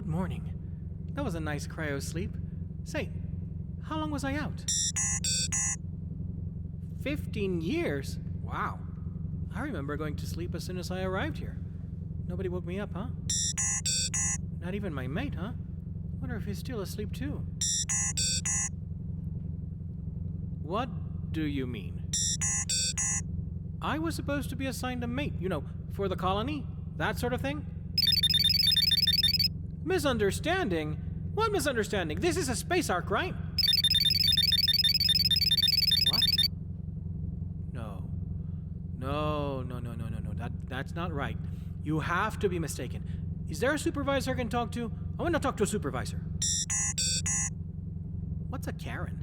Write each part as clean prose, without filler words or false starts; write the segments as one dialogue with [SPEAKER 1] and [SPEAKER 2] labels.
[SPEAKER 1] Good morning. That was a nice cryo sleep. Say, how long was I out? 15 years? Wow. I remember going to sleep as soon as I arrived here. Nobody woke me up, huh? Not even my mate, huh? Wonder if he's still asleep too. What do you mean? I was supposed to be assigned a mate, for the colony? That sort of thing? Misunderstanding? What misunderstanding? This is a space ark, right? What? No. No. That's not right. You have to be mistaken. Is there a supervisor I can talk to? I want to talk to a supervisor. What's a Karen?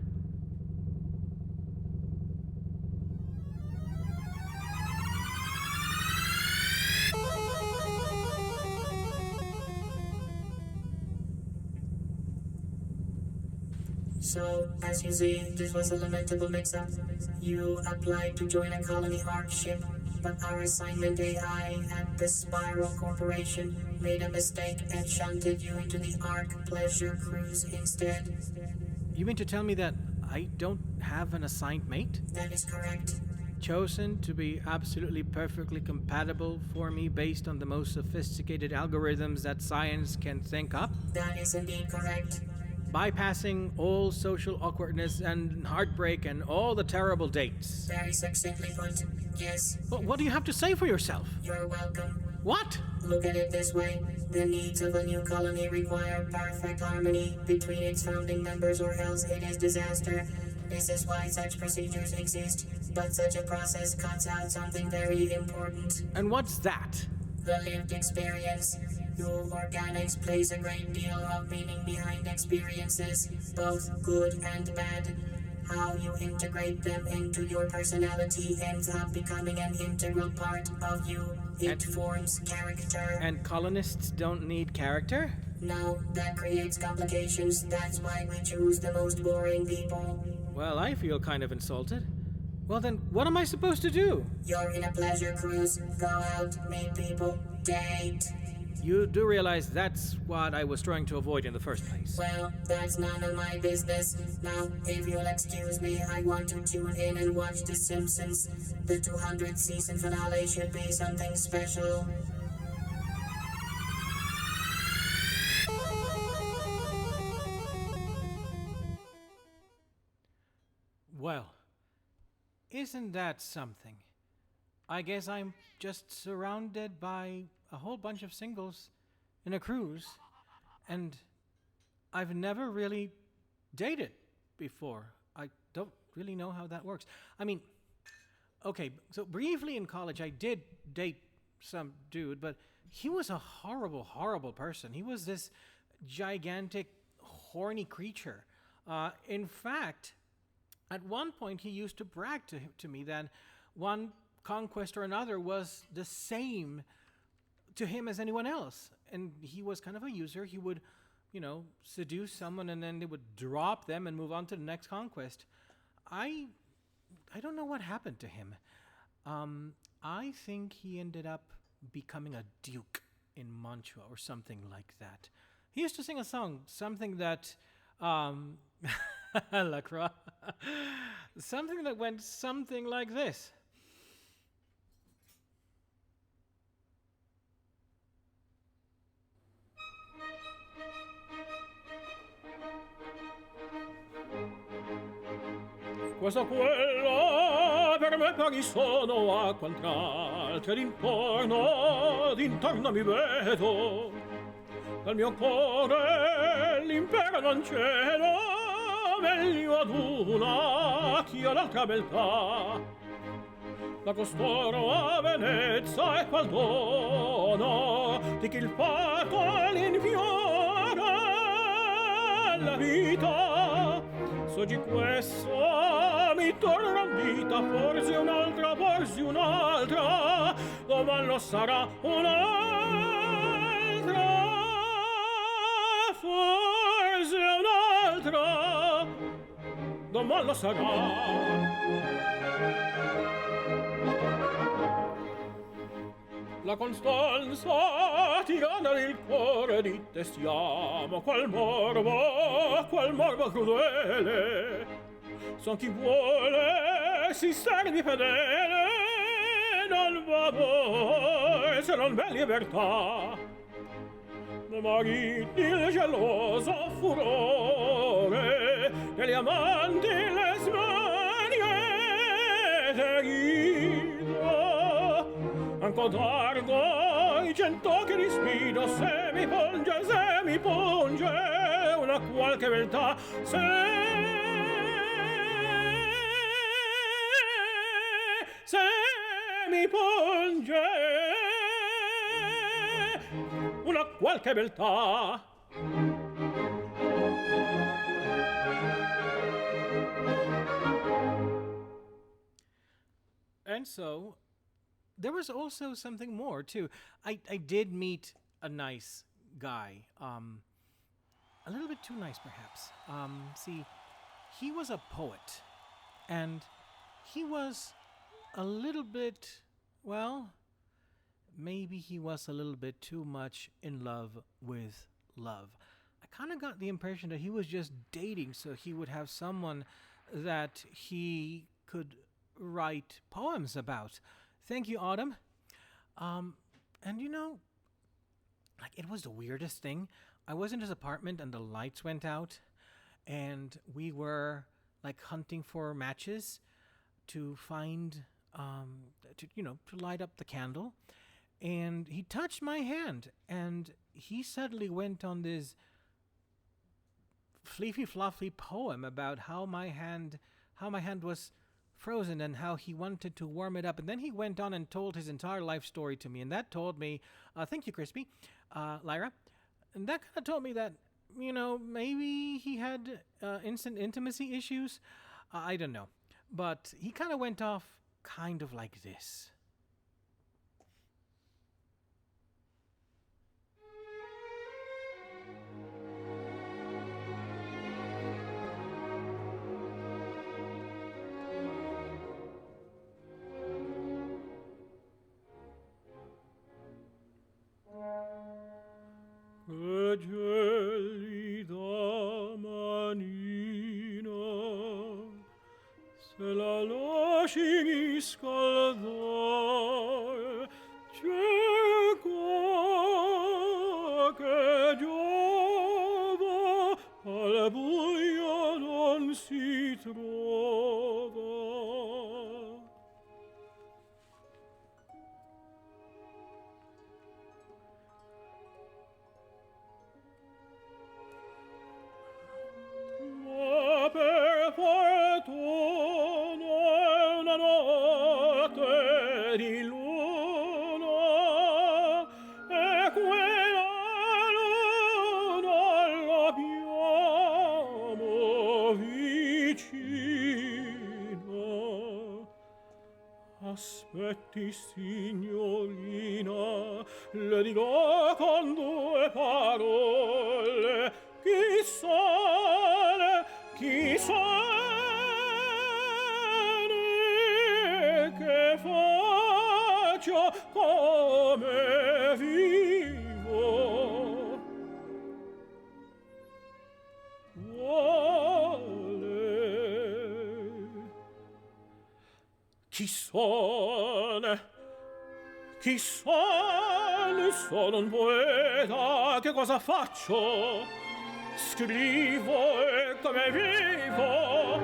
[SPEAKER 2] So, as you see, this was a lamentable mix-up. You applied to join a colony Ark ship, but our assignment AI at the Spiral Corporation made a mistake and shunted you into the Ark Pleasure Cruise instead.
[SPEAKER 1] You mean to tell me that I don't have an assigned mate?
[SPEAKER 2] That is correct.
[SPEAKER 1] Chosen to be absolutely perfectly compatible for me based on the most sophisticated algorithms that science can think up?
[SPEAKER 2] That is indeed correct.
[SPEAKER 1] Bypassing all social awkwardness and heartbreak and all the terrible dates.
[SPEAKER 2] Very succinctly put, yes.
[SPEAKER 1] But what do you have to say for yourself?
[SPEAKER 2] You're welcome.
[SPEAKER 1] What?
[SPEAKER 2] Look at it this way. The needs of a new colony require perfect harmony between its founding members, or else it is disaster. This is why such procedures exist, but such a process cuts out something very important.
[SPEAKER 1] And what's that?
[SPEAKER 2] The lived experience. Your organics place a great deal of meaning behind experiences, both good and bad. How you integrate them into your personality ends up becoming an integral part of you. It forms character.
[SPEAKER 1] And colonists don't need character?
[SPEAKER 2] No, that creates complications. That's why we choose the most boring people.
[SPEAKER 1] Well, I feel kind of insulted. Well then, what am I supposed to do?
[SPEAKER 2] You're in a pleasure cruise. Go out, meet people, date.
[SPEAKER 1] You do realize that's what I was trying to avoid in the first place.
[SPEAKER 2] Well, that's none of my business. Now, if you'll excuse me, I want to tune in and watch The Simpsons. The 200th season finale should be something special.
[SPEAKER 1] Well, isn't that something? I guess I'm just surrounded by a whole bunch of singles in a cruise, and I've never really dated before. I don't really know how that works. I mean, okay, so briefly in college I did date some dude, but he was a horrible, horrible person. He was this gigantic, horny creature. In fact, at one point he used to brag to me that one conquest or another was the same to him as anyone else. And he was kind of a user. He would, seduce someone and then they would drop them and move on to the next conquest. I don't know what happened to him. I think he ended up becoming a duke in Mantua or something like that. He used to sing a song, something that La Croix, something that went something like this. Questa quella per me paghi sono a quant'altre d'intorno mi vedo. Dal mio cuore l'impero non cedo, meglio ad una che all'altra beltà. Da costoro a Venezia e qual dono di chi il fato l'infiore la vita. So di questo mi torna vita, forse un'altra, domani lo sarà un'altra, forse un'altra, domani lo sarà. La Costanza
[SPEAKER 3] tirana il cuore di te siamo, qual morbo crudele. Son chi vuole si servi fedele, non va voi se non v'è libertà. Mariti il geloso furore degli amanti le smanie d'ira. Anco dardo i 100 che rispido, se mi punge una qualche beltà, se mi punge una qualche beltà.
[SPEAKER 1] And so there was also something more too. I did meet a nice guy. A little bit too nice perhaps. See, he was a poet, and he was a little bit, well, maybe he was a little bit too much in love with love. I kind of got the impression that he was just dating so he would have someone that he could write poems about. Thank you, Autumn. And you know, like, it was the weirdest thing. I was in his apartment and the lights went out, and we were like hunting for matches to find, to light up the candle. And he touched my hand, and he suddenly went on this fleefy fluffy poem about how my hand was frozen and how he wanted to warm it up. And then he went on and told his entire life story to me, and that told me, thank you, Crispy, Lyra, and that kind of told me that, maybe he had instant intimacy issues. I don't know, but he kind of went off kind of like this.
[SPEAKER 3] Che gelida manina, se la lasci scaldare, cieco che giova, al buio non si trova. Per fortuna una notte di luna, e quella luna l'abbiamo vicina. Aspetti, signorina, le dirò con 2 parole. Chi sane che faccio come vivo vuole. Chi sono? Sono un poeta, che cosa faccio? Scrivo e come vivo.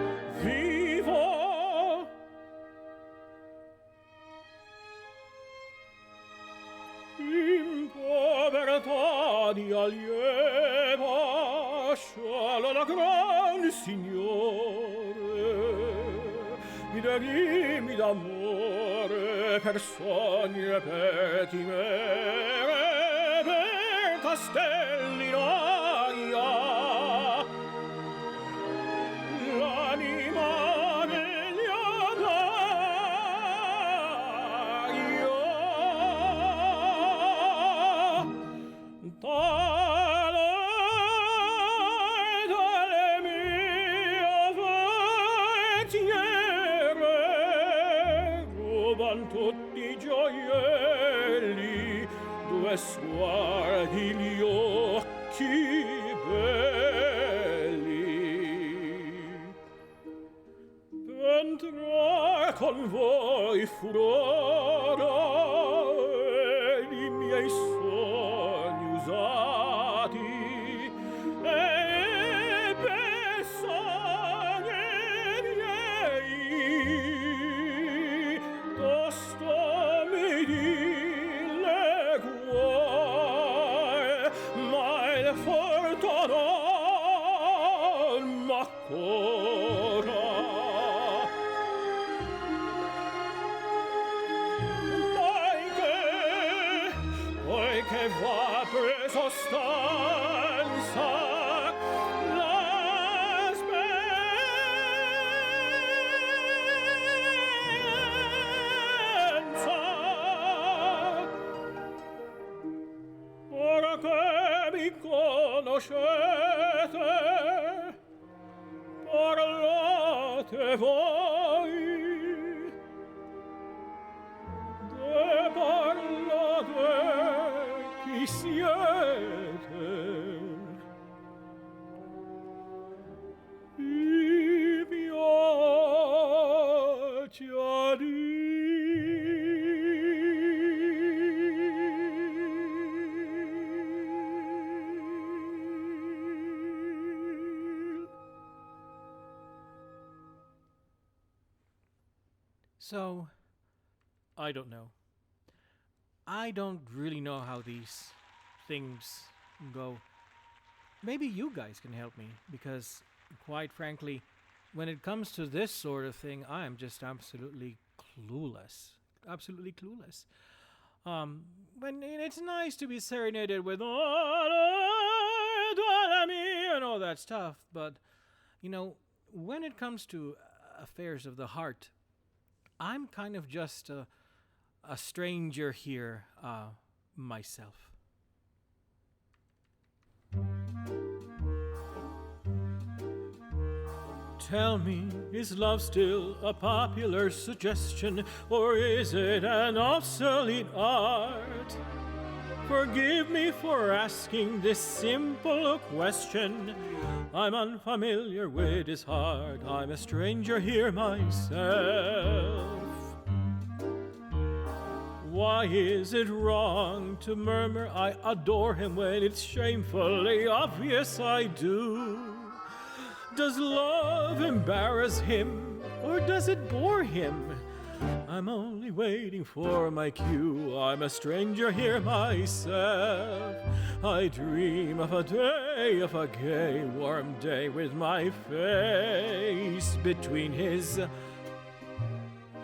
[SPEAKER 3] In povertà di allieva sciala la gran signore. Mi derimi d'amore per sogni e per chimere, per castelli d'aria. L'anima miliardaria, tale mie vertiere, ruban tutti i gioielli, 2 tue suardi gli occhi belli. Entrar con voi furora ed I miei sogni usati e per sogni miei tosto mi dille guai, ma il fortuna m'accora. Poiché va preso stanza la speranza. Ora che mi conoscete, parlate voi, parlate chi siete. I piace a
[SPEAKER 1] So, I don't know. I don't really know how these things go. Maybe you guys can help me, because, quite frankly, when it comes to this sort of thing, I am just absolutely clueless. Absolutely clueless. When it's nice to be serenaded with and all that stuff, but, when it comes to affairs of the heart, I'm kind of just a stranger here, myself.
[SPEAKER 3] Tell me, is love still a popular suggestion, or is it an obsolete art? Forgive me for asking this simple question. I'm unfamiliar with his heart. I'm a stranger here myself. Why is it wrong to murmur I adore him when it's shamefully obvious I do? Does love embarrass him, or does it bore him? I'm only waiting for my cue. I'm a stranger here myself. I dream of a gay, warm day with my face between his.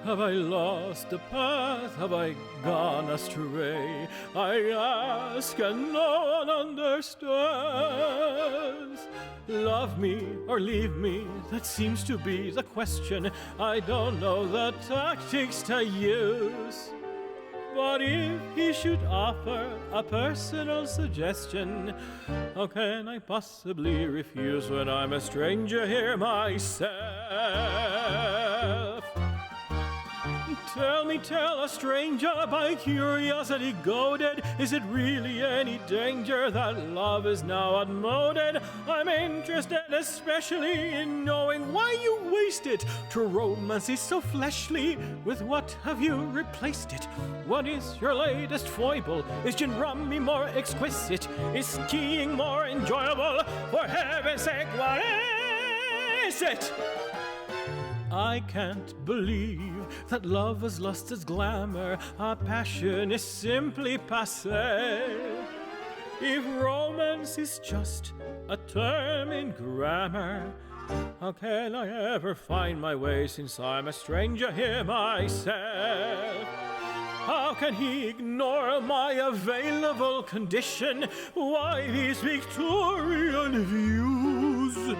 [SPEAKER 3] Have I lost the path? Have I gone astray? I ask and no one understands. Love me or leave me, that seems to be the question. I don't know the tactics to use. But if he should offer a personal suggestion, how can I possibly refuse when I'm a stranger here myself? Tell a stranger by curiosity goaded, is it really any danger that love is now outmoded? I'm interested especially in knowing why you waste it. True romance is so fleshly, with what have you replaced it? What is your latest foible? Is gin rummy more exquisite? Is skiing more enjoyable? For heaven's sake, what is it? I can't believe that love has lost its glamour. Our passion is simply passé. If romance is just a term in grammar, how can I ever find my way since I'm a stranger here myself? How can he ignore my available condition? Why these Victorian views?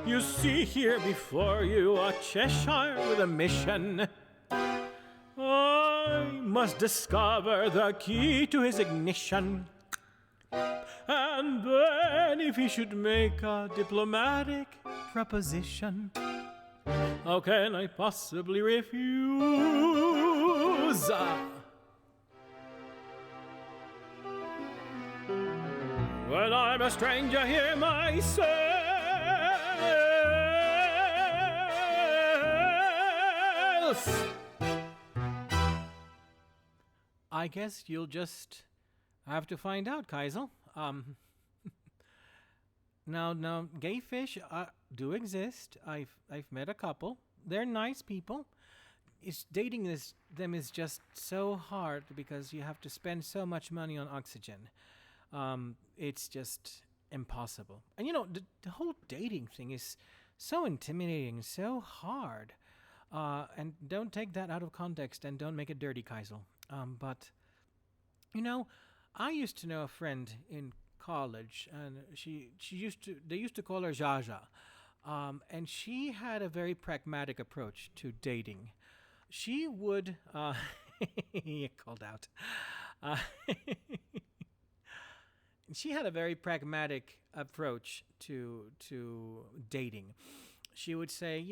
[SPEAKER 3] You see here before you a Cheshire with a mission. I must discover the key to his ignition. And then if he should make a diplomatic proposition, how can I possibly refuse? when I'm a stranger here myself.
[SPEAKER 1] I guess you'll just have to find out, Kaisel. Now, gay fish do exist. I've met a couple. They're nice people. It's them is just so hard because you have to spend so much money on oxygen. It's just impossible. And the whole dating thing is so intimidating, so hard. And don't take that out of context and don't make it dirty, Kaisel. But I used to know a friend in college, and they used to call her Jaja, and she had a very pragmatic approach to dating. She would called out. She had a very pragmatic approach to dating. She would say,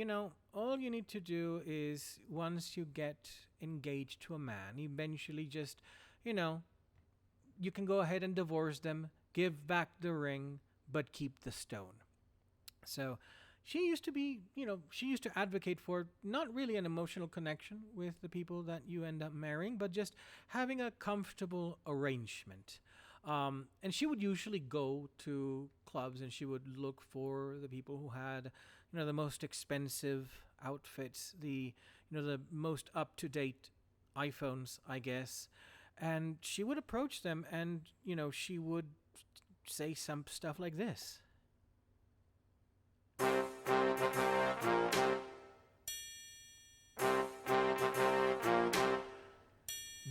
[SPEAKER 1] all you need to do is once you get engaged to a man, eventually just, you can go ahead and divorce them, give back the ring, but keep the stone. So she used to advocate for not really an emotional connection with the people that you end up marrying, but just having a comfortable arrangement. And she would usually go to clubs and she would look for the people who had, the most expensive outfits, the most up-to-date iPhones, I guess. And she would approach them and, she would say some stuff like this.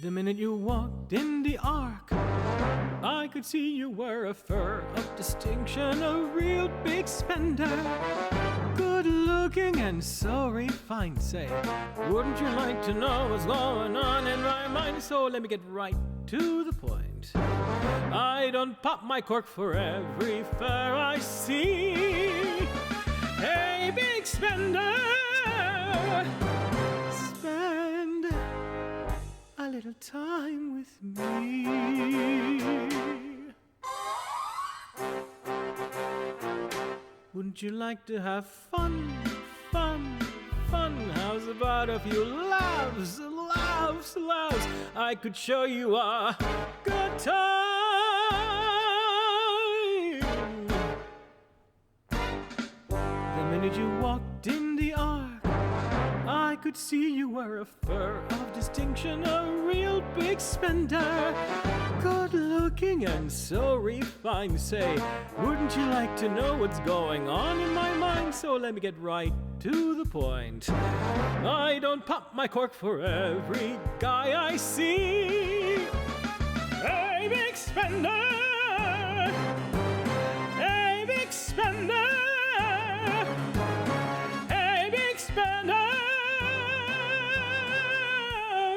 [SPEAKER 1] The minute you walked in the Ark, I could see you were a fur of distinction, a real big spender. Good looking and so refined, say. Wouldn't you like to know what's going on in my mind? So let me get right to the point. I don't pop my cork for every fur I see. Hey, big spender, spend a little time with me. Wouldn't you like to have fun, fun, fun? How's about a few laughs, laughs, laughs? I could show you a good time. The minute you walked in the Ark, I could see you were a fur of distinction, a real big spender. Good looking and so refined, say. Wouldn't you like to know what's going on in my mind? So let me get right to the point. I don't pop my cork for every guy I see. Hey, big spender! Hey, big spender! Hey, big spender!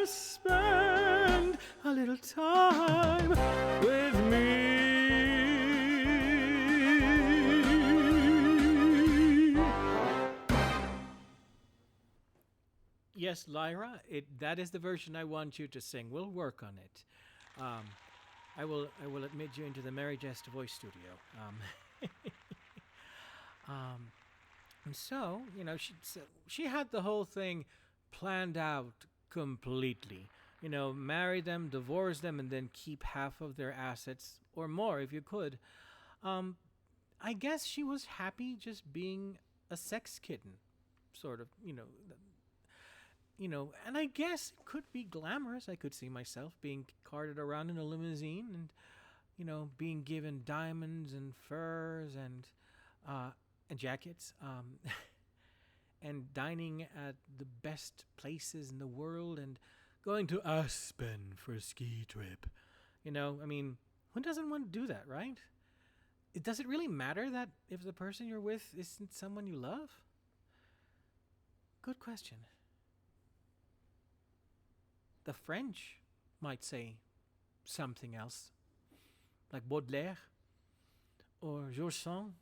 [SPEAKER 1] Spend a little time with me. Yes, Lyra, that is the version I want you to sing. We'll work on it. I will admit you into the Merryjest voice studio. And so, she had the whole thing planned out completely. Marry them, divorce them, and then keep half of their assets or more if you could. I guess she was happy just being a sex kitten, sort of, and I guess it could be glamorous. I could see myself being carted around in a limousine and, being given diamonds and furs and jackets, and dining at the best places in the world and going to Aspen for a ski trip. Who doesn't want to do that, right? Does it really matter that if the person you're with isn't someone you love? Good question. The French might say something else, like Baudelaire or Georges Sand.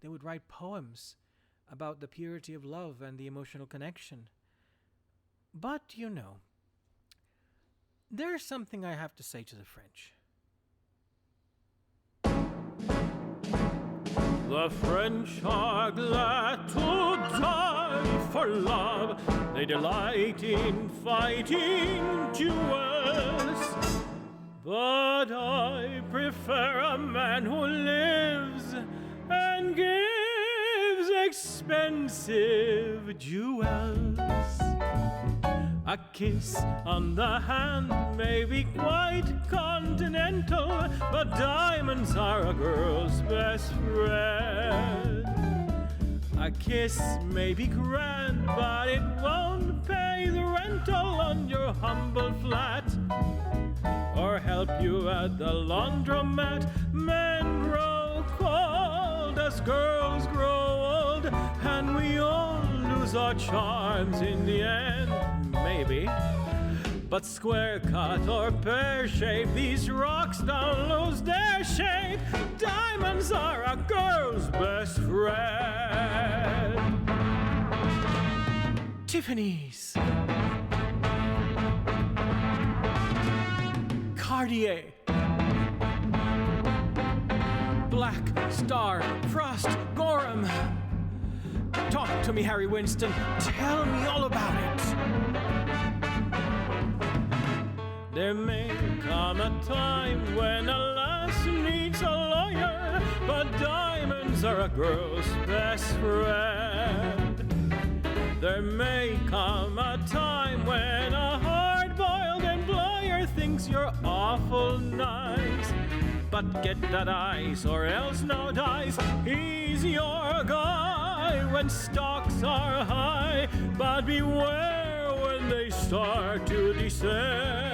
[SPEAKER 1] They would write poems about the purity of love and the emotional connection. But, there's something I have to say to the French.
[SPEAKER 3] The French are glad to die for love. They delight in fighting duels. But I prefer a man who lives and gives expensive jewels. A kiss on the hand may be quite continental, but diamonds are a girl's best friend. A kiss may be grand, but it won't pay the rental on your humble flat, or help you at the laundromat. Men grow cold as girls grow old, and we all lose our charms in the end, maybe. But square cut or pear shape, these rocks don't lose their shape. Diamonds are a girl's best friend. Tiffany's, Cartier, Black Star, Frost, Gorham. Talk to me, Harry Winston. Tell me all about it. There may come a time when a lass needs a lawyer, but diamonds are a girl's best friend. There may come a time when a hard-boiled employer thinks you're awful nice, but get that ice or else no dice. He's your guy when stocks are high, but beware when they start to descend.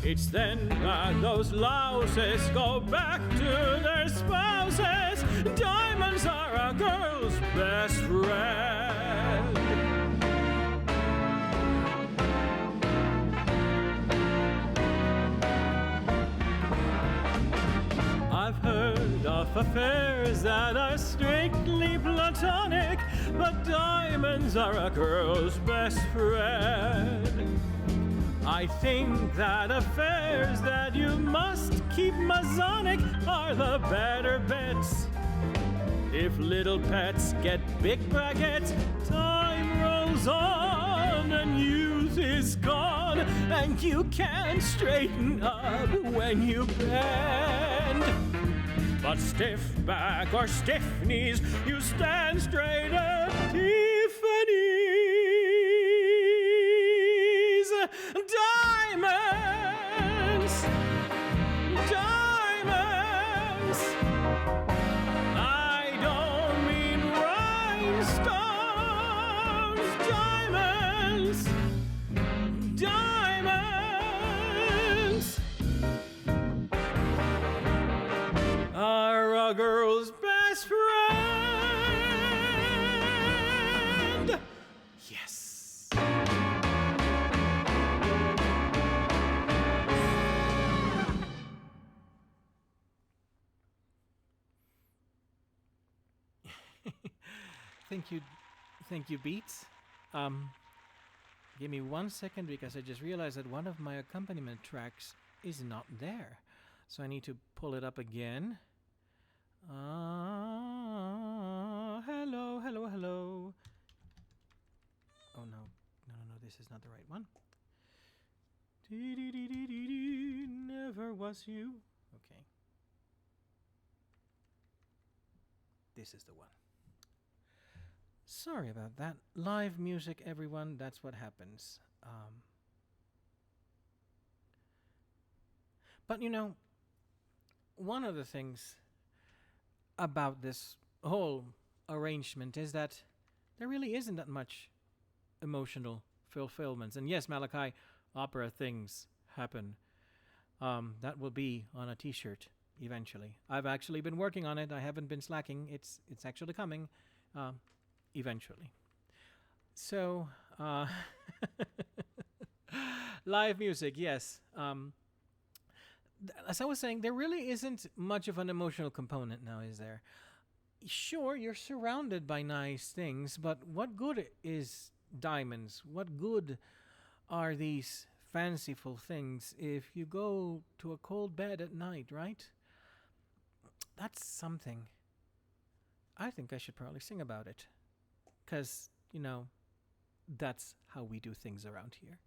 [SPEAKER 3] It's then that those louses go back to their spouses. Diamonds are a girl's best friend. I've heard of affairs that are strictly platonic, but diamonds are a girl's best friend. I think that affairs that you must keep Masonic are the better bets. If little pets get big baguettes, time rolls on and youth is gone, and you can't straighten up when you bend. But stiff back or stiff knees, you stand straight at Tiffany's. Diamonds, diamonds. I don't mean rhinestones. Diamonds, diamonds are a girl's best friend. Yes. Thank you, Beats. Give me 1 second because I just realized that one of my accompaniment tracks is not there. So I need to pull it up again. Hello, hello, hello. Oh no, this is not the right one. Never was you. Okay. This is the one. Sorry about that. Live music, everyone. That's what happens. But you know, one of the things about this whole arrangement is that there really isn't that much emotional fulfillment. And yes, Malachi, opera things happen. That will be on a t-shirt eventually. I've actually been working on it. I haven't been slacking. It's actually coming eventually. So, live music, yes. As I was saying, there really isn't much of an emotional component now, is there? Sure, you're surrounded by nice things, but what good is diamonds? What good are these fanciful things if you go to a cold bed at night, right? That's something.
[SPEAKER 1] I think I should probably sing about it. Because, that's how we do things around here.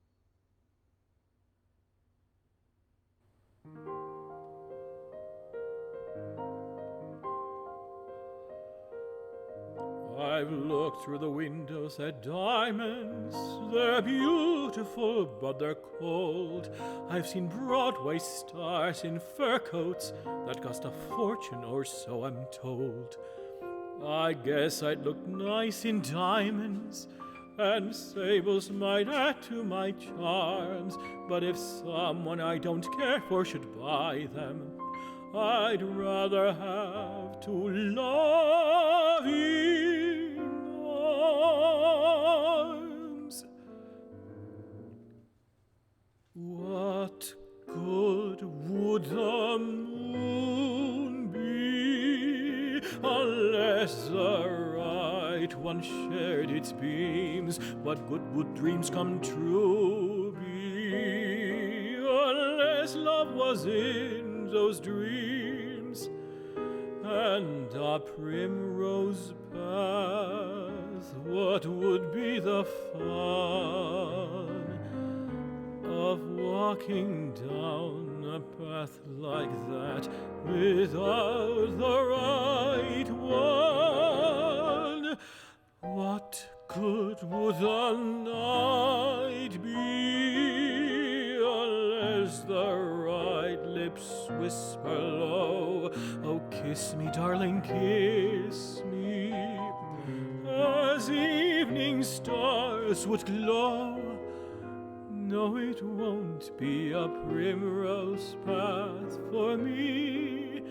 [SPEAKER 3] I've looked through the windows at diamonds. They're beautiful, but they're cold. I've seen Broadway stars in fur coats that cost a fortune, or so I'm told. I guess I'd look nice in diamonds, and sables might add to my charms. But if someone I don't care for should buy them, I'd rather have to love in arms. What good would the moon be unless the right one shared its beams? What good would dreams come true be unless love was in those dreams? And a primrose path, what would be the fun of walking down a path like that without the right one? What good would the night be unless the right lips whisper low, oh, kiss me, darling, kiss me, as evening stars would glow? No, it won't be a primrose path for me,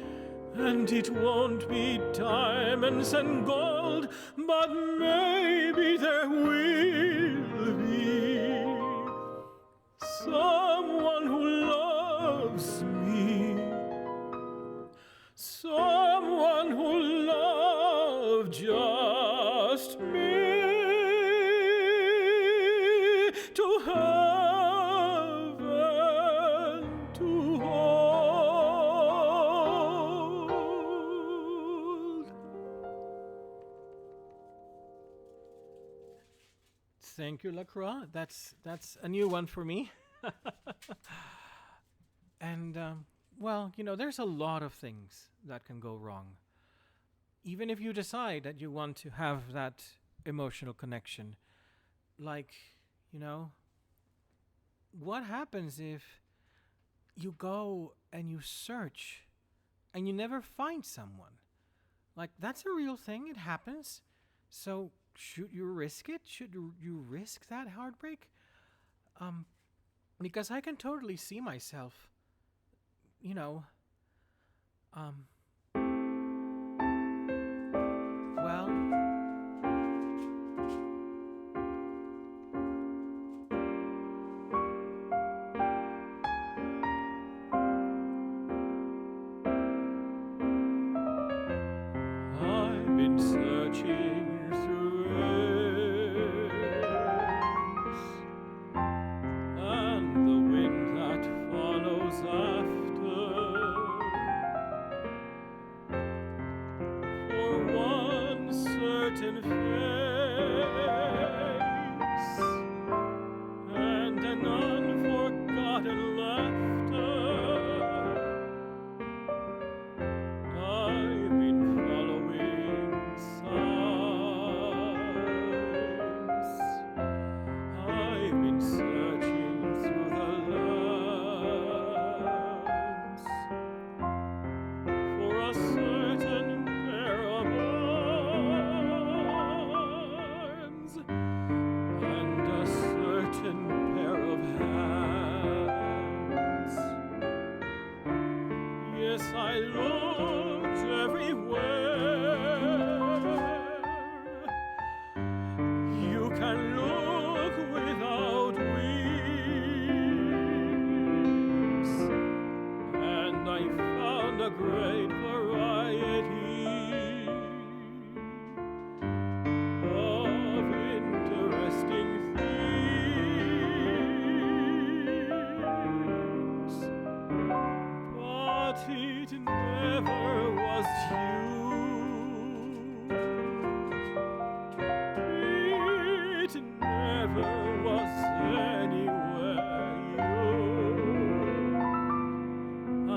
[SPEAKER 3] and it won't be diamonds and gold, but maybe there will be someone who loves me, someone who loves just me, to heaven to hold.
[SPEAKER 1] Thank you, Lacroix. That's a new one for me. And, there's a lot of things that can go wrong. Even if you decide that you want to have that emotional connection. Like, what happens if you go and you search and you never find someone? Like, that's a real thing. It happens. So should you risk it? Should you risk that heartbreak? Because I can totally see myself, well,
[SPEAKER 3] I've been searching through ages, and the wind that follows after, for one certain face and an unforgotten laughter. I've been following signs. I've been searching through the lands for a certain pair of arms and a certain pair of hands. Yes, I looked everywhere. You can look without wings, and I found a great variety of interesting things. But it never was you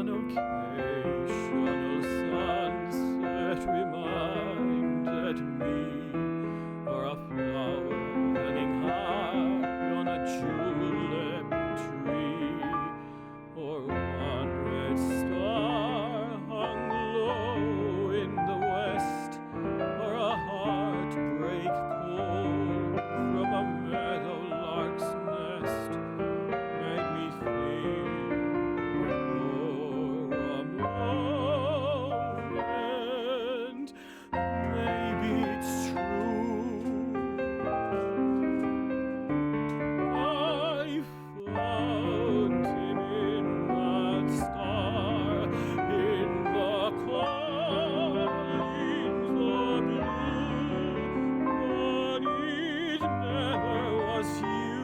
[SPEAKER 3] An occasional sunset reminded me, or a flower hanging high on a julep tree, or one red star hung low in the west, or a heartbreak call from a meadowlark's nest made me feel for a moment. Maybe it's true. I found him in that star, in the callings of blue, but it never was you.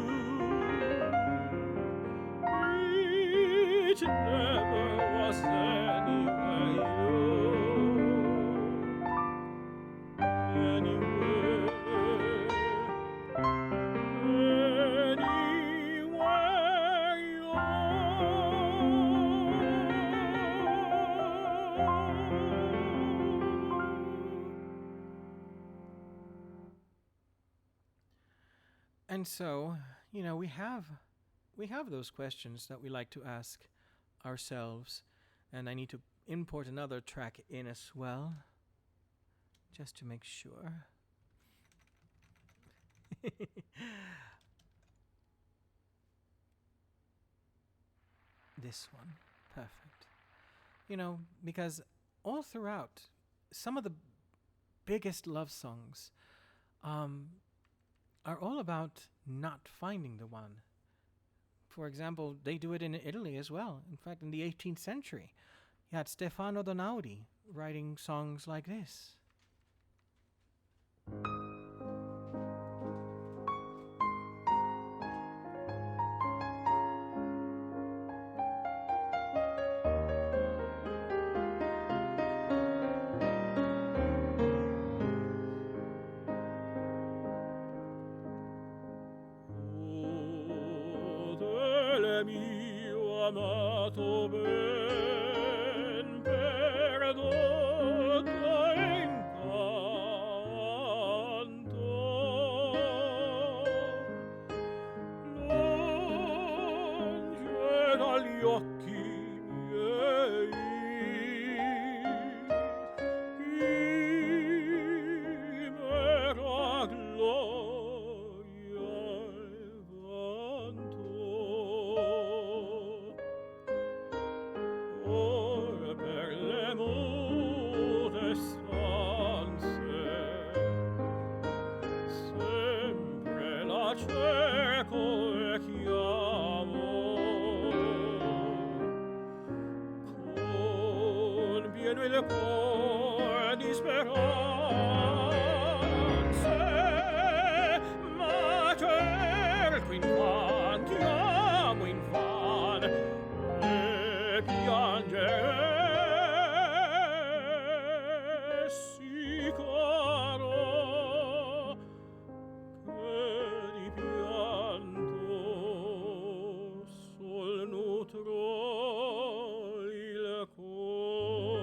[SPEAKER 3] It never was anywhere you. Anywhere.
[SPEAKER 1] And so, we have those questions that we like to ask ourselves, and I need to import another track in as well, just to make sure. This one, perfect. Because all throughout, some of the biggest love songs are all about not finding the one. For example, they do it in Italy as well. In fact, in the 18th century, you had Stefano Donaudi writing songs like this.
[SPEAKER 3] Mio amato ben perdotto incanto, non c'è dagli occhi miei chimera gloria e vanto. Ora per le mute stanze sempre la cerco e chiamo, con pieno il cuore di speranze, ma cerco infanti, amo invan e piangere si caro che di pianto sol nutrò il cor.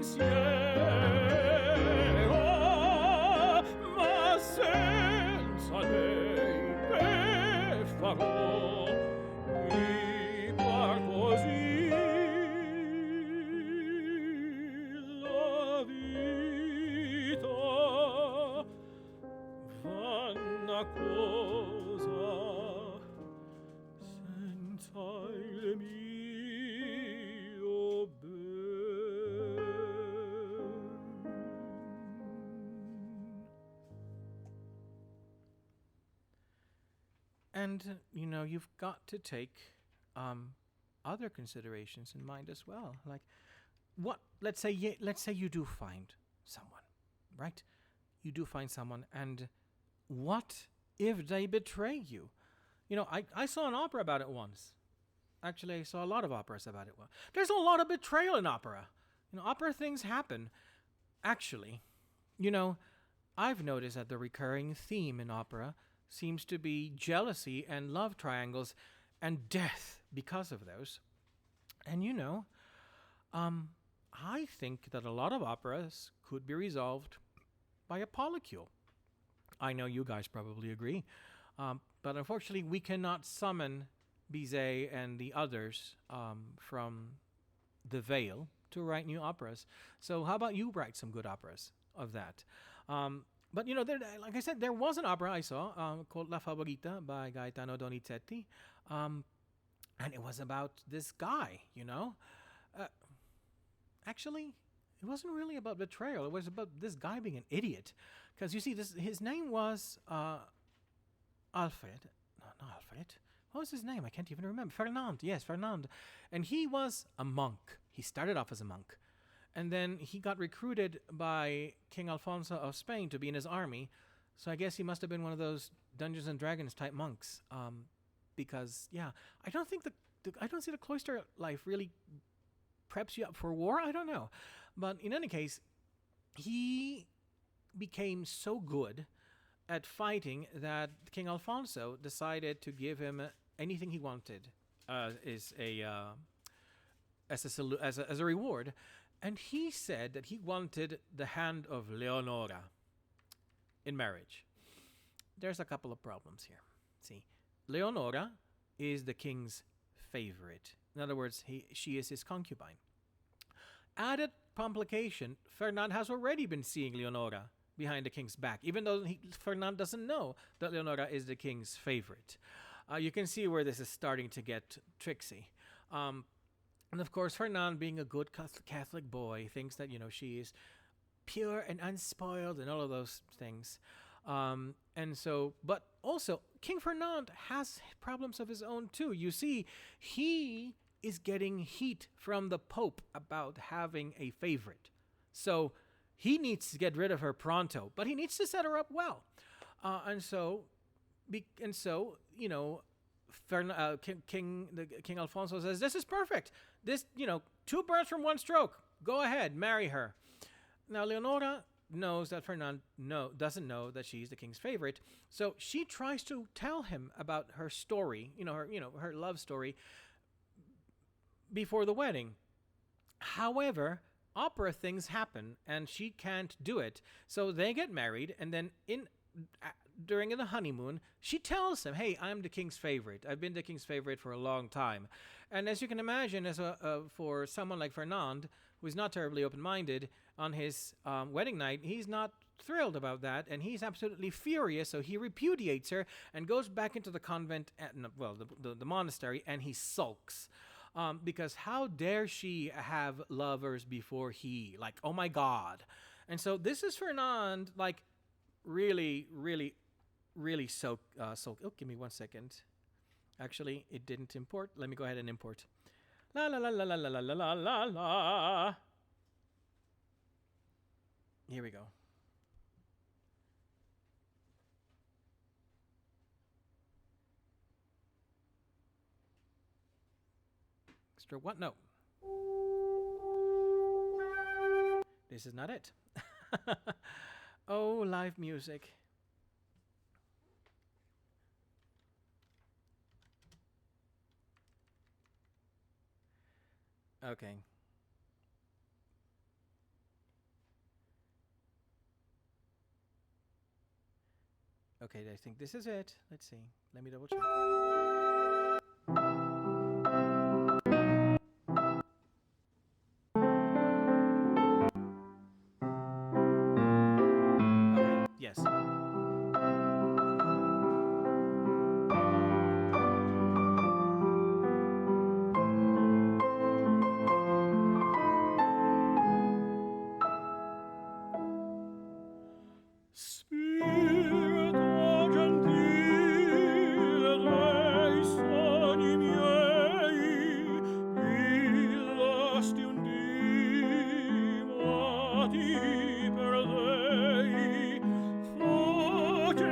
[SPEAKER 3] pensiero, ma senza lei che farò? Mi par così la vita vanna cosa senza il mio ben.
[SPEAKER 1] And you've got to take other considerations in mind as well. Like, let's say you do find someone, right? You do find someone, and what if they betray you? I saw an opera about it once. Actually, I saw a lot of operas about it. There's a lot of betrayal in opera. Opera things happen. Actually, I've noticed that the recurring theme in opera seems to be jealousy and love triangles and death because of those. And I think that a lot of operas could be resolved by a polycule. I know you guys probably agree, but unfortunately we cannot summon Bizet and the others from the Veil to write new operas. So how about you write some good operas of that? But like I said, there was an opera I saw called La Favorita by Gaetano Donizetti, and it was about this guy. Actually, it wasn't really about betrayal. It was about this guy being an idiot, because you see, his name was Alfred. No, not Alfred. What was his name? I can't even remember. Fernand. Yes, Fernand. And he was a monk. He started off as a monk. And then he got recruited by King Alfonso of Spain to be in his army. So I guess he must have been one of those Dungeons and Dragons type monks. Because, yeah, I don't think I don't see the cloister life really preps you up for war. I don't know. But in any case, he became so good at fighting that King Alfonso decided to give him anything he wanted as a reward. And he said that he wanted the hand of Leonora in marriage. There's a couple of problems here. See, Leonora is the king's favorite. In other words, she is his concubine. Added complication, Fernand has already been seeing Leonora behind the king's back, even though Fernand doesn't know that Leonora is the king's favorite. You can see where this is starting to get tricksy. And of course, Fernand, being a good Catholic boy, thinks that, she is pure and unspoiled and all of those things. And so, but also, King Fernand has problems of his own too. You see, he is getting heat from the Pope about having a favorite. So he needs to get rid of her pronto, but he needs to set her up well. And so, King Alfonso says, "This is perfect. This, 2 birds from 1 stroke. Go ahead, marry her." Now, Leonora knows that Fernand doesn't know that she's the king's favorite, so she tries to tell him about her story, her love story, before the wedding. However, opera things happen, and she can't do it. So they get married, and then during the honeymoon, she tells him, "Hey, I'm the king's favorite. I've been the king's favorite for a long time." And as you can imagine, for someone like Fernand, who is not terribly open-minded, on his wedding night, he's not thrilled about that, and he's absolutely furious. So he repudiates her and goes back into the convent, the monastery, and he sulks. Because how dare she have lovers before he? Like, oh my God. And so this is Fernand, like, really, really, really so. Oh, give me 1 second. Actually, it didn't import. Let me go ahead and import. La la la la la la la la la la. Here we go. Extra what? No. This is not it. Oh, live music. Okay. Okay, I think this is it. Let's see. Let me double check. Okay, yes.
[SPEAKER 3] Spirito gentile dei sogni miei, illasti un dì, ma ti perdei, fuggi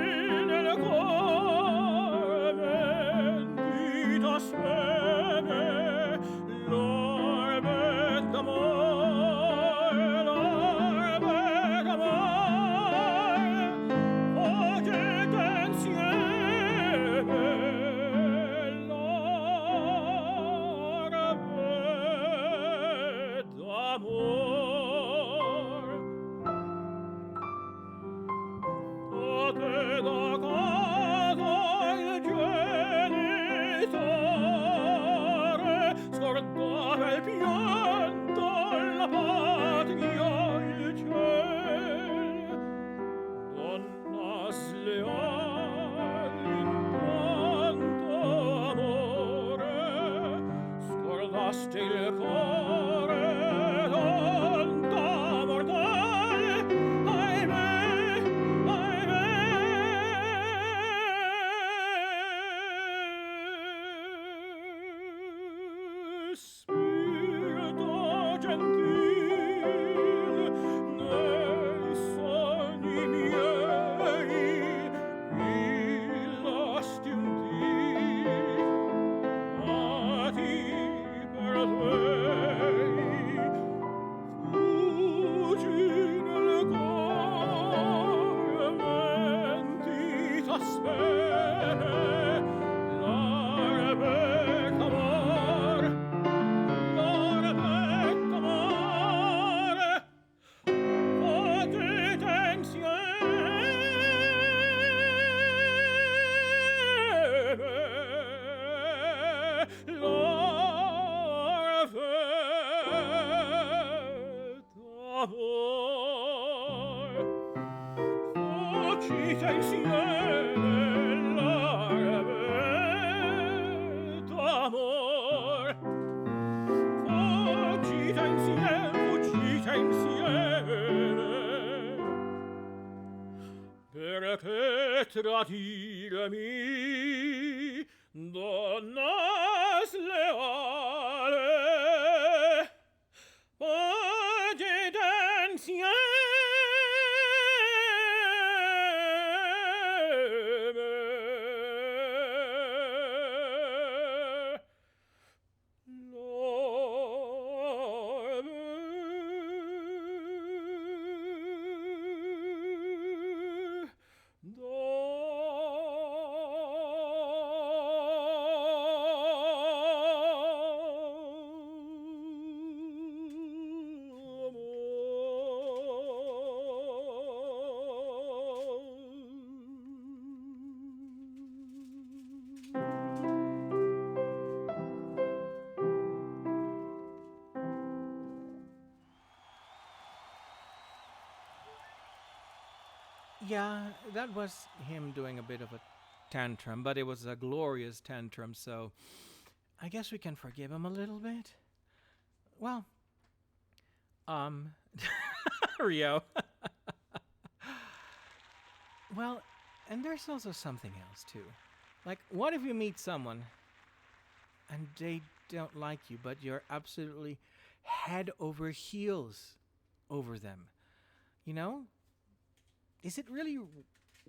[SPEAKER 3] nel cuore, mentita speme, l'orbe d'amore, l'orbe d'amore, fogete insieme, l'orbe d'amore. A te da casa il genitore scordava il pianto, la patria, il ciel. Donna sleale intanto amore, scordaste il cuore, donna mortale, ahimè, ahimè. Spirito gentile nei sogni miei, illasti un dì, ma ti perdei, fuggi nel cuore, mentita speme, l'orbe d'amor, l'orbe d'amore, potete insieme, l'orbe d'amor. Fuggite insieme, l'orbe d'amor. Fuggite insieme, perché tradirmi, donna sleale, fuggite insieme,
[SPEAKER 1] Yeah, that was him doing a bit of a tantrum, but it was a glorious tantrum, so I guess we can forgive him a little bit. Well, Rio. Well, and there's also something else too. Like, what if you meet someone and they don't like you, but you're absolutely head over heels over them? You know? Is it really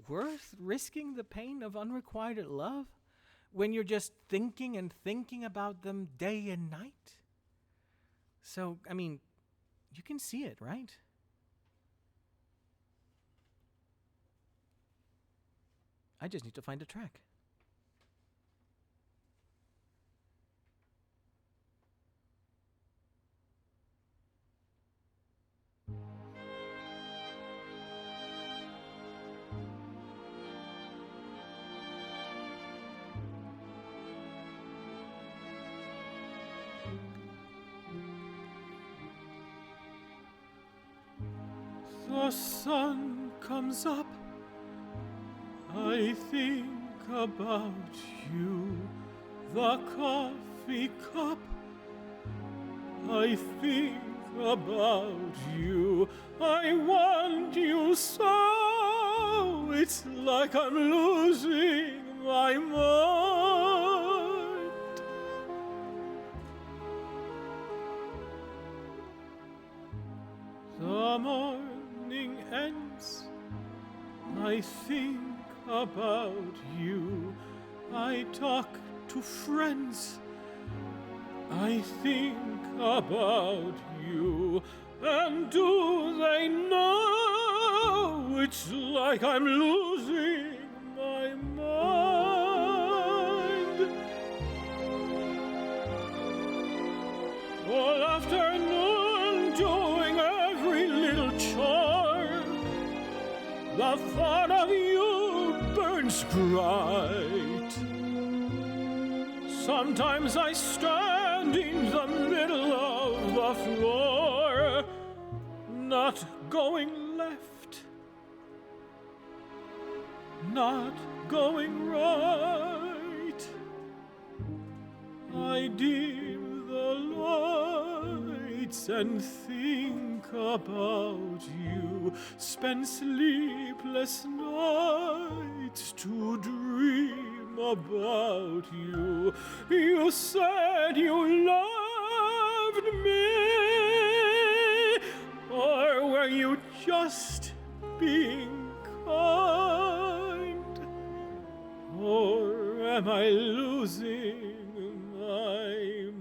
[SPEAKER 1] worth risking the pain of unrequited love when you're just thinking and thinking about them day and night? So, I mean, you can see it, right? I just need to find a track.
[SPEAKER 3] the sun comes up, I think about you. The coffee cup, I think about you. I want you so, it's like I'm losing my mind. The morning ends, I think about you. I talk to friends, I think about you. And do they know it's like I'm losing my mind? All afternoon doing every little chore, the thought of you burns bright. Sometimes I stand in the middle of the floor, not going left, not going right. I dim the lights and think about you, spend sleepless nights to dream about you. You said you loved me, or were you just being kind? Or am I losing my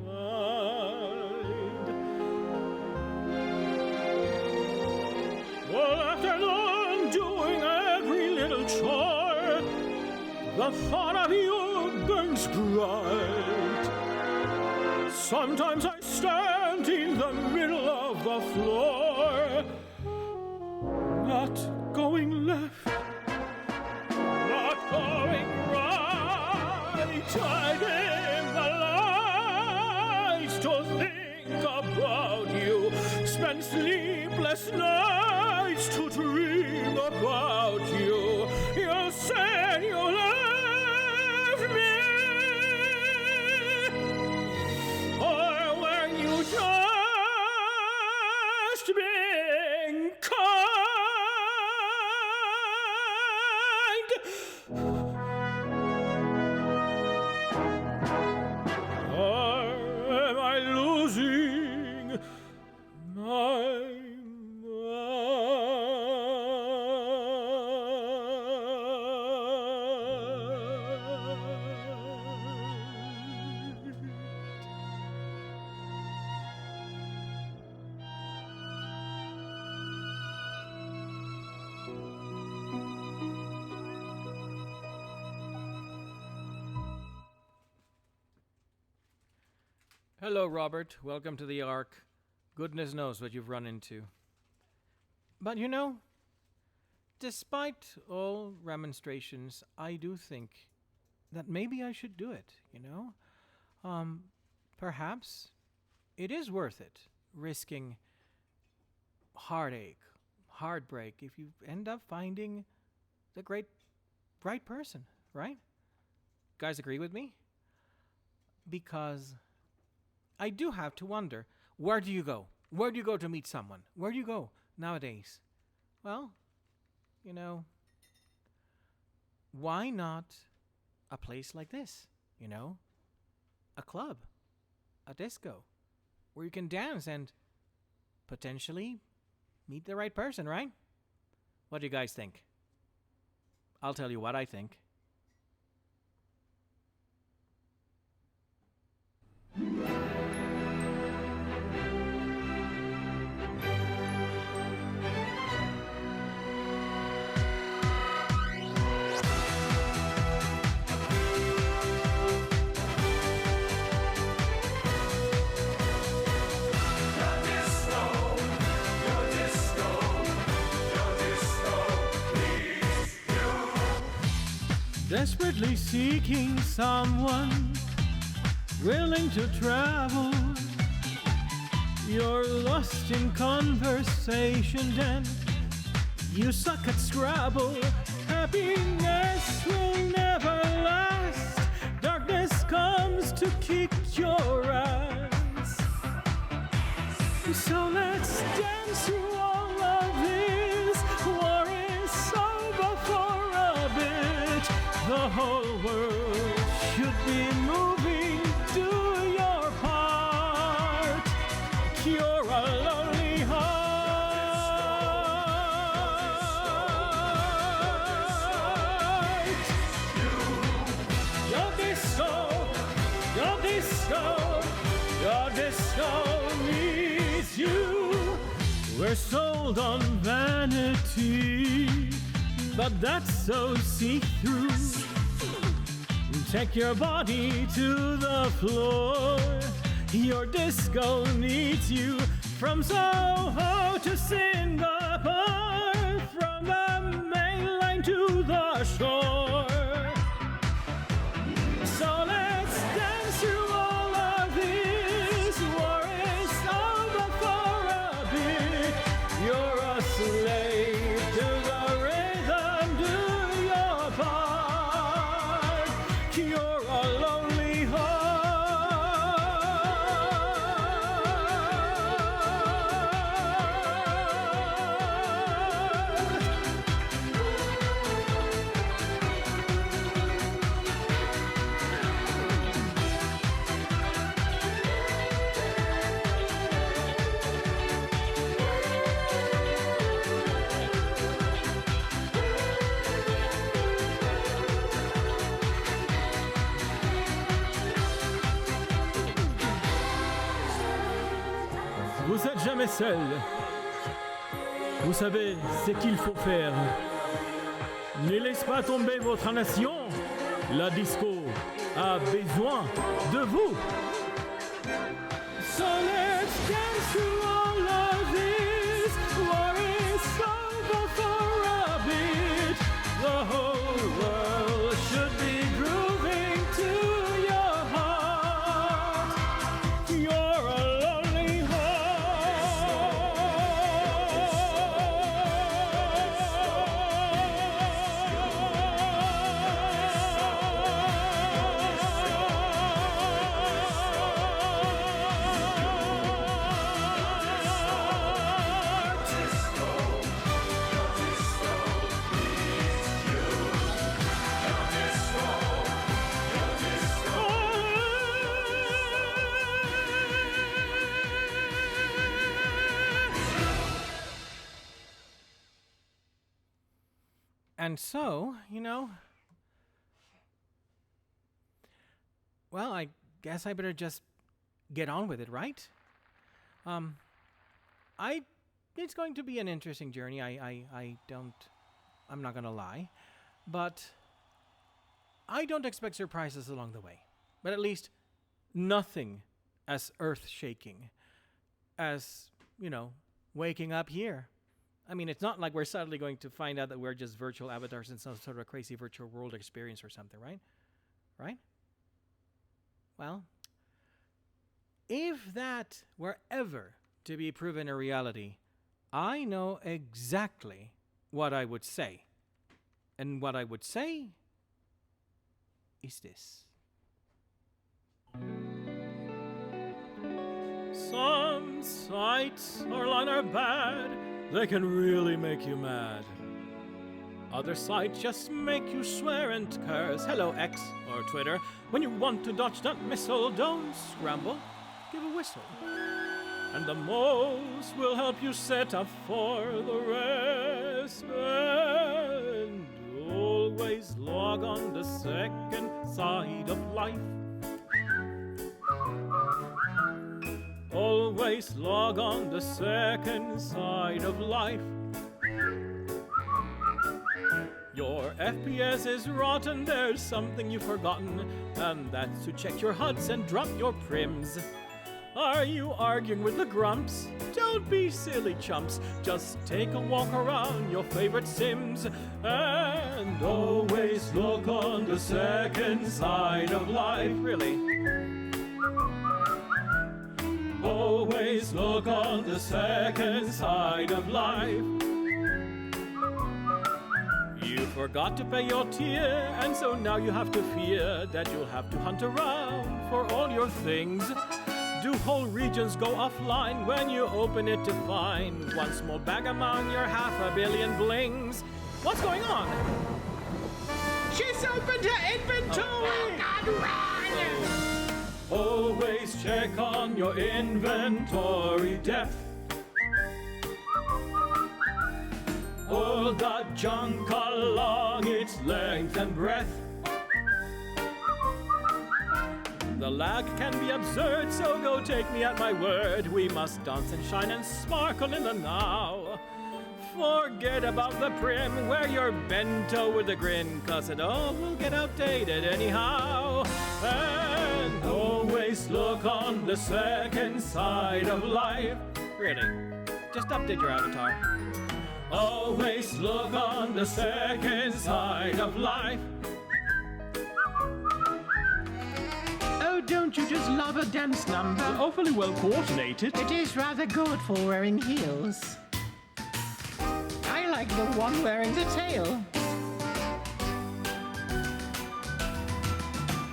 [SPEAKER 3] mind? All afternoon doing every little chore, the thought of you burns bright. Sometimes I stand in the middle of the floor, not going left, not going right. I dim the lights to think about you, spend sleepless nights to dream about you. You said you loved me, or were you just being kind? Or am I losing my
[SPEAKER 1] Hello, Robert. Welcome to the Ark. Goodness knows what you've run into. But you know, despite all remonstrations, I do think that maybe I should do it, you know? Perhaps it is worth it, risking heartache, heartbreak, if you end up finding the right person, right? Guys agree with me? Because I do have to wonder, where do you go? Where do you go to meet someone? Where do you go nowadays? Well, you know, why not a place like this, you know? A club, a disco, where you can dance and potentially meet the right person, right? What do you guys think? I'll tell you what I think. Desperately seeking someone willing to travel.
[SPEAKER 3] You're lost in conversation then. You suck at Scrabble. Happiness will never last. Darkness comes to kick your ass. So let's dance through all of this. War is over for a bit. The whole world should be moving. Do your part. Cure a lonely heart. Your disco, your disco, your disco needs you. We're sold on vanity, but that's so see-through. Take your body to the floor. Your disco needs you. From Soho to Singapore, from the mainland to the shore. So let's dance through all of this. War is over for a bit. You're a slave to the rhythm. Do your part. Cure a lonely Vous êtes jamais seul. Vous savez ce qu'il faut faire. Ne laisse pas tomber votre nation. La disco a besoin de vous. So let's dance through all of this. War is over for a bit. The whole world should be grooving to your heart. You're a lonely
[SPEAKER 1] And so, well, I guess I better just get on with it, right? It's going to be an interesting journey. I'm not gonna lie, but I don't expect surprises along the way. But at least nothing as earth-shaking as, waking up here. I mean, it's not like we're suddenly going to find out that we're just virtual avatars in some sort of crazy virtual world experience or something, right? Right? Well, if that were ever to be proven a reality, I know exactly what I would say. And what I would say is this.
[SPEAKER 3] Some sights or line are bad. They can really make you mad. Other sites just make you swear and curse. Hello, X or Twitter. When you want to dodge that missile, don't scramble. Give a whistle. And the most will help you set up for the rest. And always log on the second side of life. Always log on the second side of life. Your FPS is rotten, there's something you've forgotten, and that's to check your HUDs and drop your prims. Are you arguing with the grumps? Don't be silly chumps, just take a walk around your favorite Sims, and always look on the second side of life. Really? Always look on the second side of life. You forgot to pay your tier, and so now you have to fear that you'll have to hunt around for all your things. Do whole regions go offline when you open it to find one small bag among your 500 million blings? What's going on?
[SPEAKER 4] She's opened her inventory! Oh, God, run!
[SPEAKER 3] Always check on your inventory depth. All the junk along its length and breadth. The lag can be absurd, so go take me at my word. We must dance and shine and sparkle in the now. Forget about the prim, wear your bento with a grin, 'cause it all will get outdated anyhow. And always look on the second side of life.
[SPEAKER 1] Really? Just update your avatar.
[SPEAKER 3] Always look on the second side of life.
[SPEAKER 4] Oh, don't you just love a dance number?
[SPEAKER 3] Awfully well coordinated.
[SPEAKER 4] It is rather good for wearing heels. I like the one wearing the tail.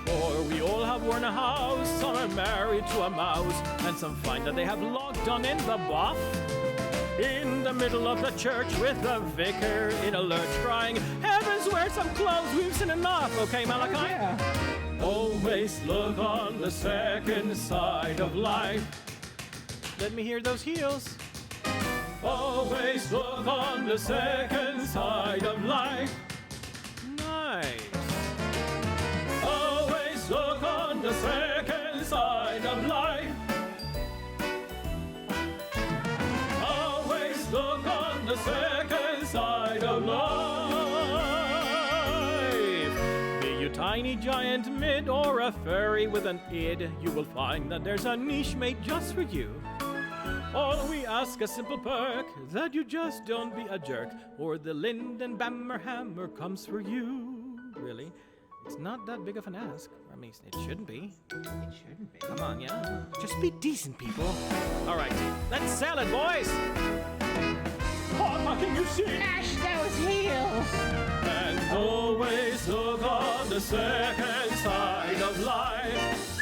[SPEAKER 3] For we all have worn a house, some are married to a mouse, and some find that they have logged on in the buff. In the middle of the church with the vicar in a lurch crying, "Heavens, wear some clothes, we've seen enough, okay, Malachi?"
[SPEAKER 4] Oh, yeah.
[SPEAKER 3] Always look on the second side of life.
[SPEAKER 1] Let me hear those heels.
[SPEAKER 3] Always look on the second side of life.
[SPEAKER 1] Nice.
[SPEAKER 3] Always look on the second side of life. Always look on the second side of life. Be you tiny, giant, mid, or a furry with an id, you will find that there's a niche made just for you. All we ask a simple perk, that you just don't be a jerk, or the Linden Bammer Hammer comes for you. Really? It's not that big of an ask. I mean, it shouldn't be.
[SPEAKER 4] It shouldn't be.
[SPEAKER 1] Come on, yeah? Just be decent, people. All right, let's sell it, boys!
[SPEAKER 3] What can you see?
[SPEAKER 4] Ash those heels!
[SPEAKER 3] And always look on the second side of life.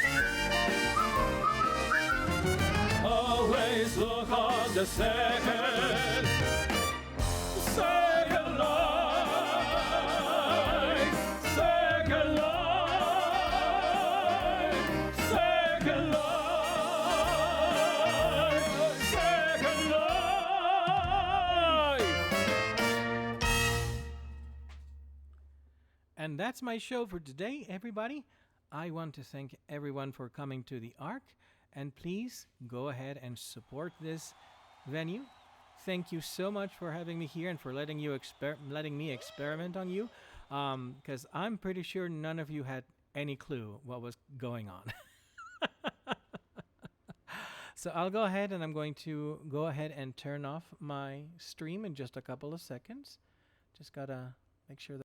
[SPEAKER 3] Always look on the second side of life. Second life. Second life. Second life.
[SPEAKER 1] And that's my show for today, everybody. I want to thank everyone for coming to the Ark. And please go ahead and support this venue. Thank you so much for having me here and for letting me experiment on you. Because I'm pretty sure none of you had any clue what was going on. So I'll go ahead and I'm going to go ahead and turn off my stream in just a couple of seconds. Just gotta make sure that